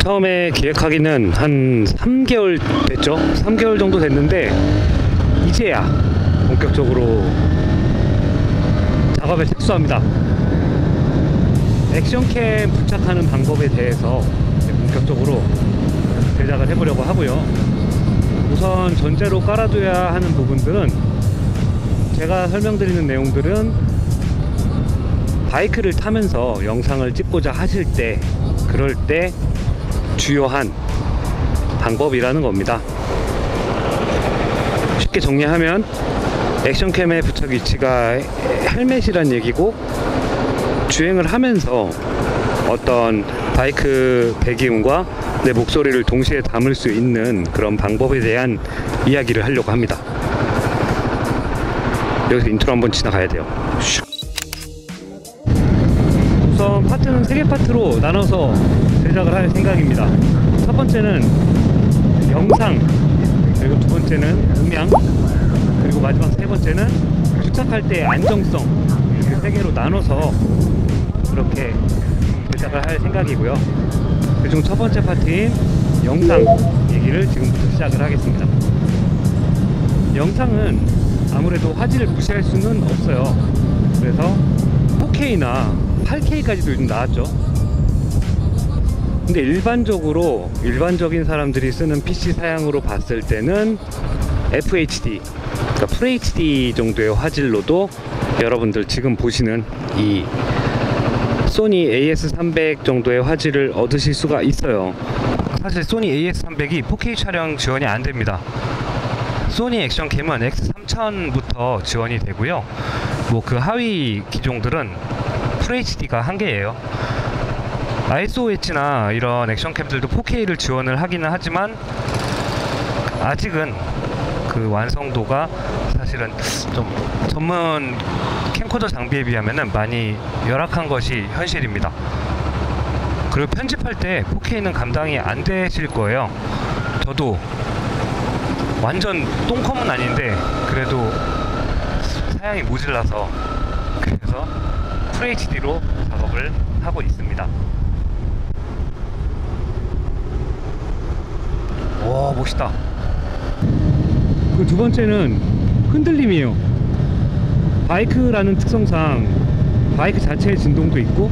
처음에 기획하기는 한 3개월 됐죠. 3개월 정도 됐는데 이제야 본격적으로 작업에 착수합니다. 액션캠 부착하는 방법에 대해서 본격적으로 제작을 해보려고 하고요. 우선 전제로 깔아둬야 하는 부분들은, 제가 설명드리는 내용들은 바이크를 타면서 영상을 찍고자 하실 때, 그럴 때 주요한 방법이라는 겁니다. 쉽게 정리하면 액션캠의 부착 위치가 헬멧이란 얘기고, 주행을 하면서 어떤 바이크 배기음과 내 목소리를 동시에 담을 수 있는 그런 방법에 대한 이야기를 하려고 합니다. 여기서 인트로 한번 지나가야 돼요. 우선 파트는 3개 파트로 나눠서 제작을 할 생각입니다. 첫 번째는 영상, 그리고 두 번째는 음향, 그리고 마지막 세 번째는 부착할 때 안정성, 이렇게 3개로 나눠서 그렇게 제작을 할 생각이고요. 그중 첫 번째 파트인 영상 얘기를 지금부터 시작을 하겠습니다. 영상은 아무래도 화질을 무시할 수는 없어요. 그래서 4K나 8K까지도 요즘 나왔죠. 근데 일반적인 사람들이 쓰는 PC 사양으로 봤을 때는 FHD, 그러니까 FHD 정도의 화질로도 여러분들 지금 보시는 이 소니 AS300 정도의 화질을 얻으실 수가 있어요. 사실 소니 AS300이 4K 촬영 지원이 안 됩니다. 소니 액션캠은 X3000부터 지원이 되고요. 뭐 그 하위 기종들은 FHD가 한계예요. ISOH나 이런 액션캠들도 4K를 지원을 하기는 하지만 아직은 그 완성도가 사실은 좀 전문 캠코더 장비에 비하면 많이 열악한 것이 현실입니다. 그리고 편집할 때 4K는 감당이 안 되실 거예요. 저도 완전 똥컴은 아닌데 그래도 사양이 모질라서, 그래서 FHD로 작업을 하고 있습니다. 와, 멋있다. 그 두 번째는 흔들림이에요. 바이크라는 특성상 바이크 자체의 진동도 있고,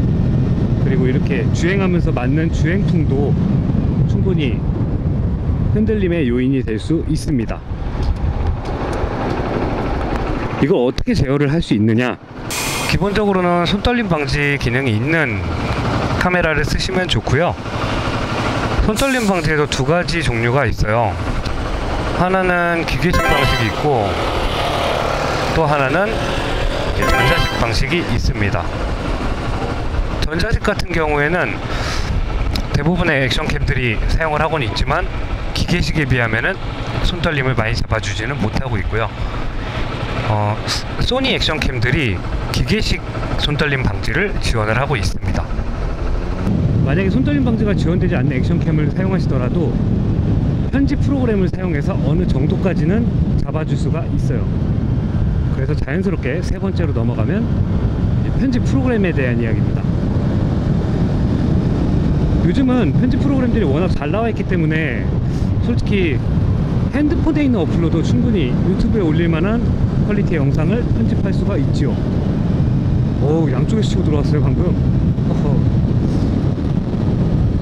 그리고 이렇게 주행하면서 맞는 주행풍도 충분히 흔들림의 요인이 될 수 있습니다. 이걸 어떻게 제어를 할 수 있느냐? 기본적으로는 손떨림 방지 기능이 있는 카메라를 쓰시면 좋고요. 손떨림 방지에도 2가지 종류가 있어요. 하나는 기계식 방식이 있고, 또 하나는 전자식 방식이 있습니다. 전자식 같은 경우에는 대부분의 액션캠들이 사용을 하고는 있지만 기계식에 비하면은 손떨림을 많이 잡아주지는 못하고 있고요. 소니 액션캠들이 기계식 손떨림 방지를 지원을 하고 있습니다. 만약에 손떨림 방지가 지원되지 않는 액션캠을 사용하시더라도 편집 프로그램을 사용해서 어느 정도까지는 잡아줄 수가 있어요. 그래서 자연스럽게 세 번째로 넘어가면 편집 프로그램에 대한 이야기입니다. 요즘은 편집 프로그램들이 워낙 잘 나와 있기 때문에 솔직히 핸드폰에 있는 어플로도 충분히 유튜브에 올릴 만한 퀄리티의 영상을 편집할 수가 있지요. 오, 양쪽에서 치고 들어왔어요 방금.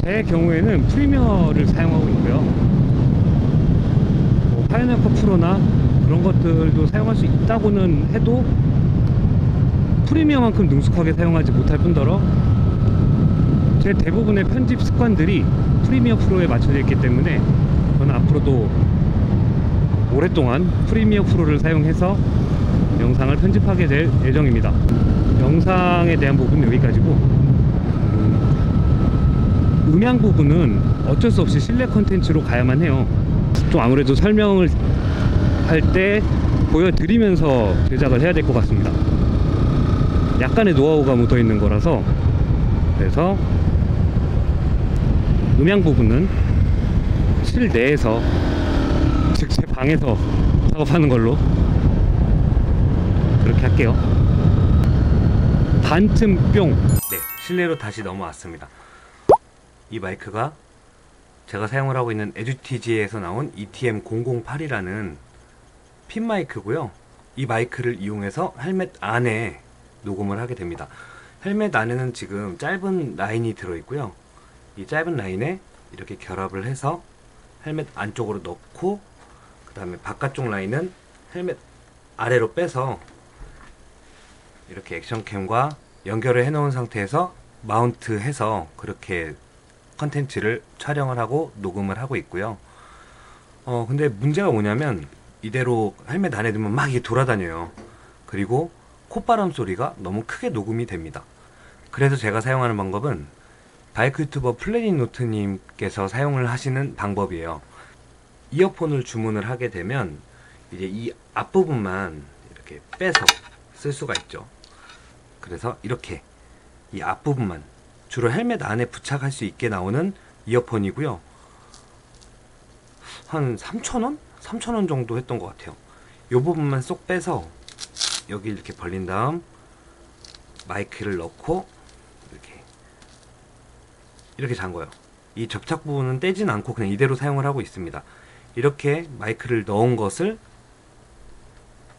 제 경우에는 프리미어를 사용하고 있고요. 뭐 파이널 컷 프로나 그런 것들도 사용할 수 있다고는 해도 프리미어만큼 능숙하게 사용하지 못할 뿐더러 제 대부분의 편집 습관들이 프리미어 프로에 맞춰져 있기 때문에 저는 앞으로도 오랫동안 프리미어 프로를 사용해서 영상을 편집하게 될 예정입니다. 영상에 대한 부분은 여기까지고, 음향 부분은 어쩔 수 없이 실내 컨텐츠로 가야만 해요. 좀 아무래도 설명을 할 때 보여드리면서 제작을 해야 될 것 같습니다. 약간의 노하우가 묻어 있는 거라서. 그래서 음향 부분은 실내에서, 즉 제 방에서 작업하는 걸로 그렇게 할게요. 반틈 뿅. 네, 실내로 다시 넘어왔습니다. 이 마이크가 제가 사용을 하고 있는 에듀티지에서 나온 ETM008이라는 핀 마이크고요. 이 마이크를 이용해서 헬멧 안에 녹음을 하게 됩니다. 헬멧 안에는 지금 짧은 라인이 들어있고요. 이 짧은 라인에 이렇게 결합을 해서 헬멧 안쪽으로 넣고, 그 다음에 바깥쪽 라인은 헬멧 아래로 빼서 이렇게 액션캠과 연결을 해 놓은 상태에서 마운트 해서 그렇게 컨텐츠를 촬영을 하고 녹음을 하고 있고요. 근데 문제가 뭐냐면 이대로 헬멧 안에 두면 막 이게 돌아다녀요. 그리고 콧바람 소리가 너무 크게 녹음이 됩니다. 그래서 제가 사용하는 방법은 바이크 유튜버 플래닛노트님께서 사용을 하시는 방법이에요. 이어폰을 주문을 하게 되면 이제 이 앞부분만 이렇게 빼서 쓸 수가 있죠. 그래서 이렇게 이 앞부분만 주로 헬멧 안에 부착할 수 있게 나오는 이어폰이고요. 한 3,000원? 3,000원 정도 했던 것 같아요. 이 부분만 쏙 빼서 여기 이렇게 벌린 다음 마이크를 넣고 이렇게 잠궈요. 이 접착 부분은 떼진 않고 그냥 이대로 사용을 하고 있습니다. 이렇게 마이크를 넣은 것을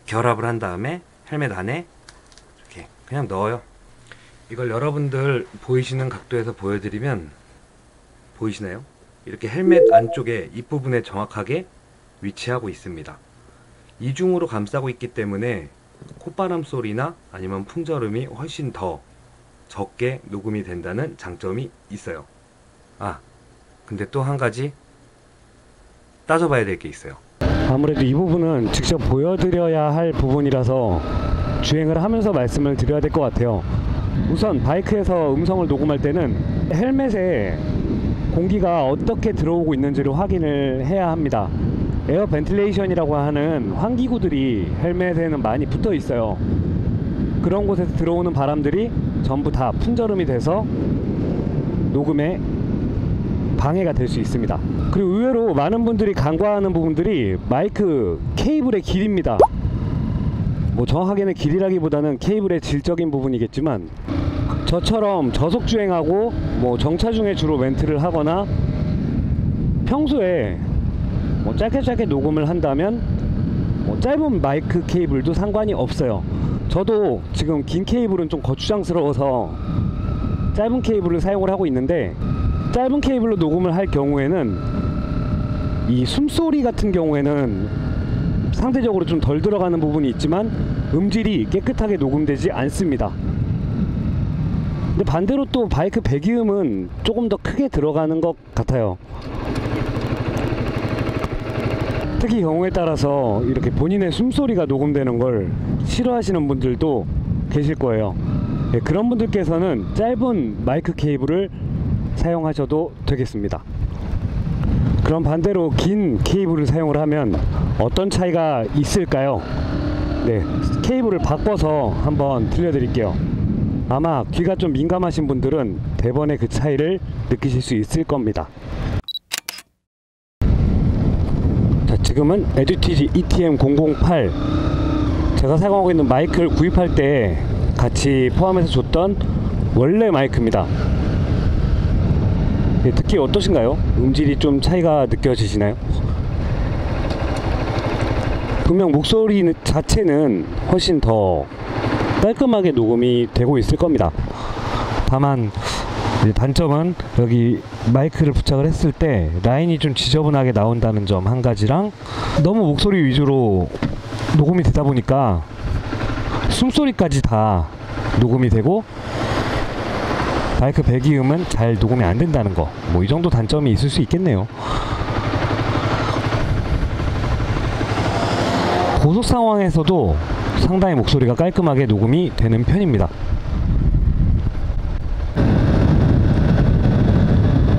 결합을 한 다음에 헬멧 안에 이렇게 그냥 넣어요. 이걸 여러분들 보이시는 각도에서 보여드리면 보이시나요? 이렇게 헬멧 안쪽에 입부분에 정확하게 위치하고 있습니다. 이중으로 감싸고 있기 때문에 콧바람 소리나 아니면 풍절음이 훨씬 더 적게 녹음이 된다는 장점이 있어요. 근데 또 한 가지 따져봐야 될 게 있어요. 아무래도 이 부분은 직접 보여드려야 할 부분이라서 주행을 하면서 말씀을 드려야 될 것 같아요. 우선 바이크에서 음성을 녹음할 때는 헬멧에 공기가 어떻게 들어오고 있는지를 확인을 해야 합니다. 에어 벤틸레이션이라고 하는 환기구들이 헬멧에는 많이 붙어 있어요. 그런 곳에서 들어오는 바람들이 전부 다 풍절음이 돼서 녹음에 방해가 될 수 있습니다. 그리고 의외로 많은 분들이 간과하는 부분들이 마이크 케이블의 길이입니다. 뭐 정확하게는 길이라기보다는 케이블의 질적인 부분이겠지만, 저처럼 저속 주행하고 뭐 정차 중에 주로 멘트를 하거나 평소에 뭐 짧게 녹음을 한다면 뭐 짧은 마이크 케이블도 상관이 없어요. 저도 지금 긴 케이블은 좀 거추장스러워서 짧은 케이블을 사용을 하고 있는데, 짧은 케이블로 녹음을 할 경우에는 이 숨소리 같은 경우에는 상대적으로 좀 덜 들어가는 부분이 있지만 음질이 깨끗하게 녹음되지 않습니다. 근데 반대로 또 바이크 배기음은 조금 더 크게 들어가는 것 같아요. 특히 경우에 따라서 이렇게 본인의 숨소리가 녹음되는 걸 싫어하시는 분들도 계실 거예요. 그런 분들께서는 짧은 마이크 케이블을 사용하셔도 되겠습니다. 그럼 반대로 긴 케이블을 사용을 하면 어떤 차이가 있을까요? 네, 케이블을 바꿔서 한번 들려드릴게요. 아마 귀가 좀 민감하신 분들은 대번에 그 차이를 느끼실 수 있을 겁니다. 자, 지금은 에듀티지 ETM008, 제가 사용하고 있는 마이크를 구입할 때 같이 포함해서 줬던 원래 마이크입니다. 네, 듣기 어떠신가요? 음질이 좀 차이가 느껴지시나요? 분명 목소리 자체는 훨씬 더 깔끔하게 녹음이 되고 있을 겁니다. 다만 단점은 여기 마이크를 부착을 했을 때 라인이 좀 지저분하게 나온다는 점 한 가지랑, 너무 목소리 위주로 녹음이 되다 보니까 숨소리까지 다 녹음이 되고 마이크 배기음은 잘 녹음이 안 된다는 거, 뭐 이 정도 단점이 있을 수 있겠네요. 고속 상황에서도 상당히 목소리가 깔끔하게 녹음이 되는 편입니다.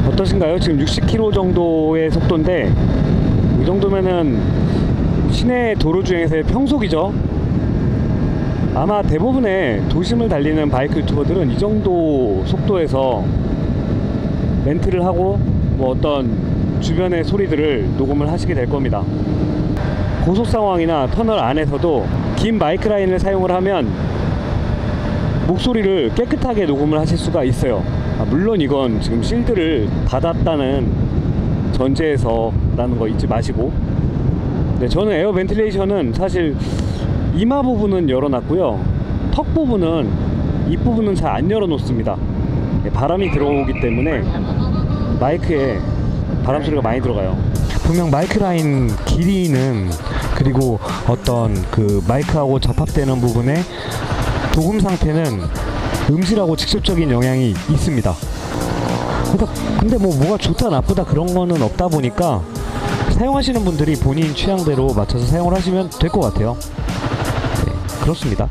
어떠신가요? 지금 60km 정도의 속도인데, 이 정도면은 시내 도로 주행에서의 평속이죠. 아마 대부분의 도심을 달리는 바이크 유튜버들은 이 정도 속도에서 멘트를 하고 뭐 어떤 주변의 소리들을 녹음을 하시게 될 겁니다. 고속 상황이나 터널 안에서도 긴 마이크 라인을 사용을 하면 목소리를 깨끗하게 녹음을 하실 수가 있어요. 물론 이건 지금 실드를 닫았다는 전제해서라는 거 잊지 마시고. 네, 저는 에어 벤틸레이션은 사실 이마 부분은 열어놨고요, 턱 부분은, 입 부분은 잘 안 열어놓습니다. 네, 바람이 들어오기 때문에 마이크에 바람 소리가 많이 들어가요. 분명 마이크 라인 길이는, 그리고 어떤 그 마이크하고 접합되는 부분의 도금 상태는 음질하고 직접적인 영향이 있습니다. 근데 뭐가 좋다 나쁘다 그런 거는 없다 보니까 사용하시는 분들이 본인 취향대로 맞춰서 사용을 하시면 될 것 같아요. 네, 그렇습니다.